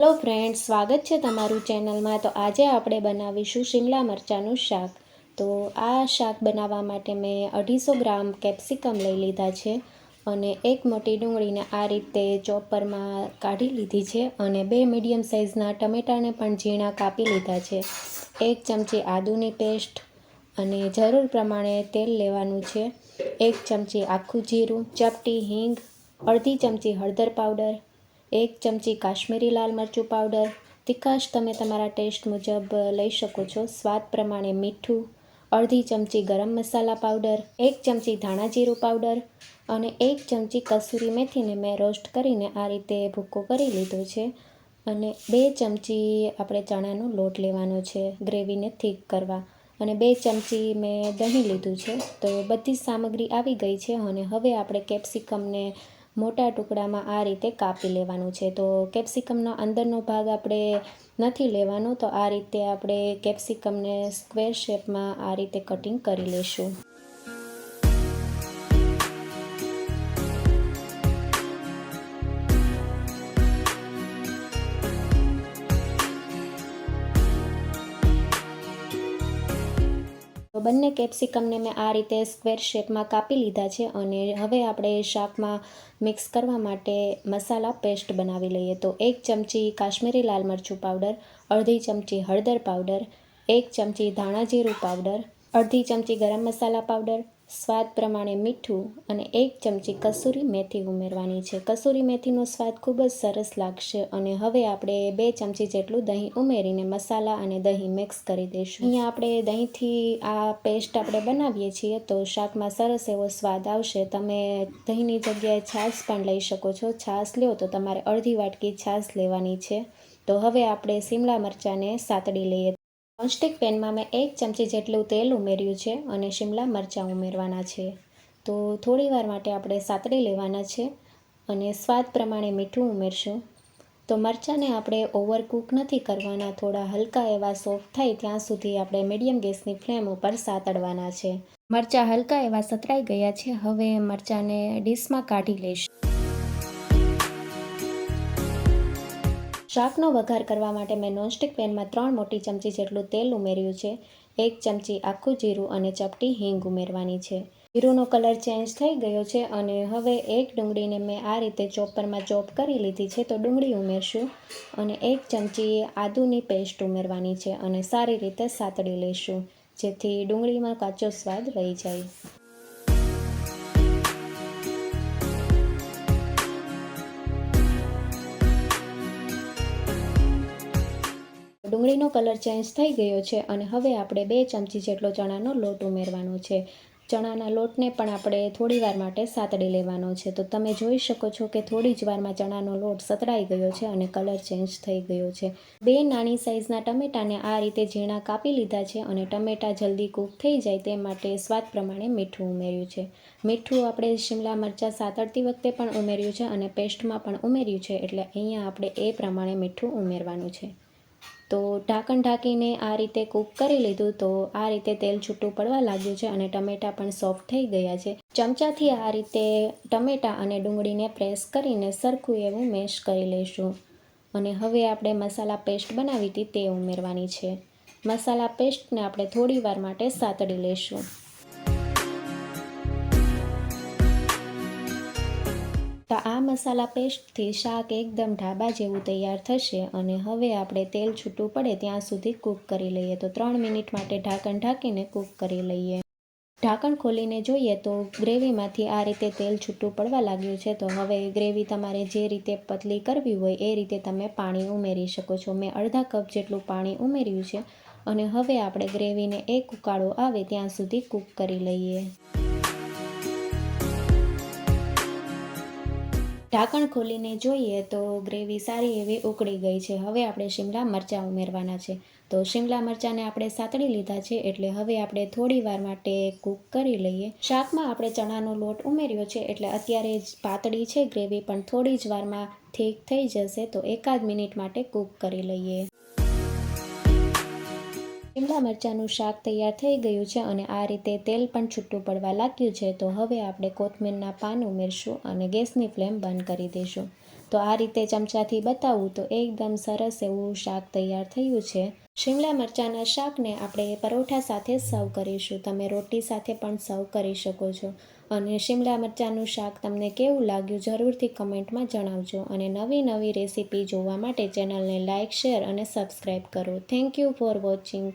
Hello friends, સ્વાગત છે તમારું ચેનલમાં। તો આજે આપણે બનાવીશું શિમલા મરચાંનું શાક। તો આ શાક બનાવવા માટે મેં 250 ગ્રામ કેપ્સિકમ લઈ લીધા છે અને એક મોટી ડુંગળીને આ રીતે ચોપરમાં કાઢી લીધી છે અને 2 મીડિયમ સાઇઝના ટમેટાને પણ ઝીણા કાપી લીધા છે। 1 ચમચી આદુની પેસ્ટ અને જરૂર પ્રમાણે તેલ લેવાનું છે। 1 ચમચી આખું જીરું, ચપટી હિંગ, અડધી ચમચી હળદર પાવડર, 1 ચમચી કાશ્મીરી લાલ મરચું પાવડર, તીખાશ તમે તમારા ટેસ્ટ મુજબ લઈ શકો છો, સ્વાદ પ્રમાણે મીઠું, અડધી ચમચી ગરમ મસાલા પાવડર, 1 ચમચી ધાણા જીરું પાવડર અને 1 ચમચી કસૂરી મેથીને મેં રોસ્ટ કરીને આ રીતે ભૂકો કરી લીધો છે અને 2 ચમચી આપણે ચણાનો લોટ લેવાનો છે ગ્રેવીને થીક કરવા અને 2 ચમચી મેં દહીં લીધું છે। તો બધી સામગ્રી આવી ગઈ છે અને હવે આપણે કેપ્સિકમને મોટા ટુકડામાં આ રીતે કાપી લેવાનું છે। તો કેપ્સિકમનો અંદરનો ભાગ આપણે નથી લેવાનો, તો આ રીતે આપણે કેપ્સિકમને સ્ક્વેર શેપમાં આ રીતે કટિંગ કરી લેશું। તો બંને કેપ્સિકમને મેં આ રીતે સ્ક્વેર શેપમાં કાપી લીધા છે અને હવે આપણે શાકમાં મિક્સ કરવા માટે મસાલા પેસ્ટ બનાવી લઈએ। તો 1 ચમચી કાશ્મીરી લાલ મરચું પાવડર, અડધી ચમચી હળદર પાવડર, 1 ચમચી ધાણા જીરું પાવડર, અડધી ચમચી ગરમ મસાલા પાવડર, સ્વાદ પ્રમાણે મીઠું અને 1 ચમચી કસૂરી મેથી ઉમેરવાની છે। કસૂરી મેથીનો સ્વાદ ખૂબ જ સરસ લાગશે અને હવે આપણે 2 ચમચી જેટલું દહીં ઉમેરીને મસાલા અને દહીં મિક્સ કરી દઈશું। અહીંયા આપણે દહીંથી આ પેસ્ટ આપણે બનાવીએ છીએ તો શાકમાં સરસ એવો સ્વાદ આવશે। તમે દહીંની જગ્યાએ છાશ પણ લઈ શકો છો। છાશ લ્યો તો તમારે અડધી વાટકી છાશ લેવાની છે। તો હવે આપણે શિમલા મરચાંને સાતળી લઈએ। નોનસ્ટિક પેનમાં મેં 1 ચમચી જેટલું તેલ ઉમેર્યું છે અને શિમલા મરચાં ઉમેરવાના છે। તો થોડીવાર માટે આપણે સાતળી લેવાના છે અને સ્વાદ પ્રમાણે મીઠું ઉમેરશું। તો મરચાંને આપણે ઓવરકૂક નથી કરવાના, થોડા હલકા એવા સોફ્ટ થાય ત્યાં સુધી આપણે મીડિયમ ગેસની ફ્લેમ ઉપર સાતળવાના છે। મરચાં હલકા એવા સતળાઈ ગયા છે, હવે મરચાંને ડીશમાં કાઢી લઈશું। શાકનો વઘાર કરવા માટે મેં નોનસ્ટિક પેનમાં 3 મોટી ચમચી જેટલું તેલ ઉમેર્યું છે। 1 ચમચી આખું જીરું અને ચપટી હિંગ ઉમેરવાની છે। જીરુંનો કલર ચેન્જ થઈ ગયો છે અને હવે એક ડુંગળીને મેં આ રીતે ચોપરમાં ચોપ કરી લીધી છે, તો ડુંગળી ઉમેરશું અને 1 ચમચી આદુની પેસ્ટ ઉમેરવાની છે અને સારી રીતે સાતળી લઈશું જેથી ડુંગળીમાં કાચો સ્વાદ રહી જાય। ડુંગળીનો કલર ચેન્જ થઈ ગયો છે અને હવે આપણે 2 ચમચી જેટલો ચણાનો લોટ ઉમેરવાનો છે। ચણાના લોટને પણ આપણે થોડીવાર માટે સાતળી લેવાનો છે। તો તમે જોઈ શકો છો કે થોડી જ વારમાં ચણાનો લોટ સતળાઈ ગયો છે અને કલર ચેન્જ થઈ ગયો છે। 2 નાની સાઇઝના ટમેટાને આ રીતે ઝીણા કાપી લીધા છે અને ટમેટા જલ્દી કૂક થઈ જાય તે માટે સ્વાદ પ્રમાણે મીઠું ઉમેર્યું છે। મીઠું આપણે શિમલા મરચાં સાતળતી વખતે પણ ઉમેર્યું છે અને પેસ્ટમાં પણ ઉમેર્યું છે, એટલે અહીંયા આપણે એ પ્રમાણે મીઠું ઉમેરવાનું છે। તો ઢાંકણ ઢાંકીને આ રીતે કૂક કરી લીધું તો આ રીતે તેલ છૂટું પડવા લાગ્યું છે અને ટમેટાં પણ સોફ્ટ થઈ ગયા છે। ચમચાથી આ રીતે ટમેટાં અને ડુંગળીને પ્રેસ કરીને સરખું એવું મેશ કરી લઈશું અને હવે આપણે મસાલા પેસ્ટ બનાવી હતી તે ઉમેરવાની છે। મસાલા પેસ્ટને આપણે થોડીવાર માટે સાતળી લઈશું। તો આ મસાલા પેસ્ટથી શાક એકદમ ઢાબા જેવું તૈયાર થશે અને હવે આપણે તેલ છૂટું પડે ત્યાં સુધી કૂક કરી લઈએ। તો 3 મિનિટ માટે ઢાંકણ ઢાંકીને કૂક કરી લઈએ। ઢાંકણ ખોલીને જોઈએ તો ગ્રેવીમાંથી આ રીતે તેલ છૂટું પડવા લાગ્યું છે। તો હવે ગ્રેવી તમારે જે રીતે પતલી કરવી હોય એ રીતે તમે પાણી ઉમેરી શકો છો। મેં અડધા કપ જેટલું પાણી ઉમેર્યું છે અને હવે આપણે ગ્રેવીને એક ઉકાળો આવે ત્યાં સુધી કૂક કરી લઈએ। ઢાંકણ ખોલીને જોઈએ તો ગ્રેવી સારી એવી ઉકળી ગઈ છે। હવે આપણે શિમલા મરચાં ઉમેરવાના છે। તો શિમલા મરચાંને આપણે સાતળી લીધા છે એટલે હવે આપણે થોડીવાર માટે કૂક કરી લઈએ। શાકમાં આપણે ચણાનો લોટ ઉમેર્યો છે એટલે અત્યારે જ પાતળી છે ગ્રેવી, પણ થોડી જ વારમાં ઠીક થઈ જશે, તો 1 મિનિટ માટે કૂક કરી લઈએ। શિમલા મરચાંનું શાક તૈયાર થઈ ગયું છે અને આ રીતે તેલ પણ છૂટું પડવા લાગ્યું છે। તો હવે આપણે કોથમીરના પાન ઉમેરશું અને ગેસની ફ્લેમ બંધ કરી દઈશું। તો આ રીતે ચમચાથી બતાવું તો એકદમ સરસ એવું શાક તૈયાર થયું છે. શિમલા મરચાંના શાકને આપણે પરોઠા સાથે સર્વ કરીશું. તમે રોટી સાથે પણ સર્વ કરી શકો છો. અને શિમલા મરચાંનું શાક તમને કેવું લાગ્યું જરૂરથી કમેન્ટમાં જણાવજો. અને નવી રેસીપી જોવા માટે ચેનલને લાઇક, શેર અને સબસ્ક્રાઈબ કરો. Thank you for watching.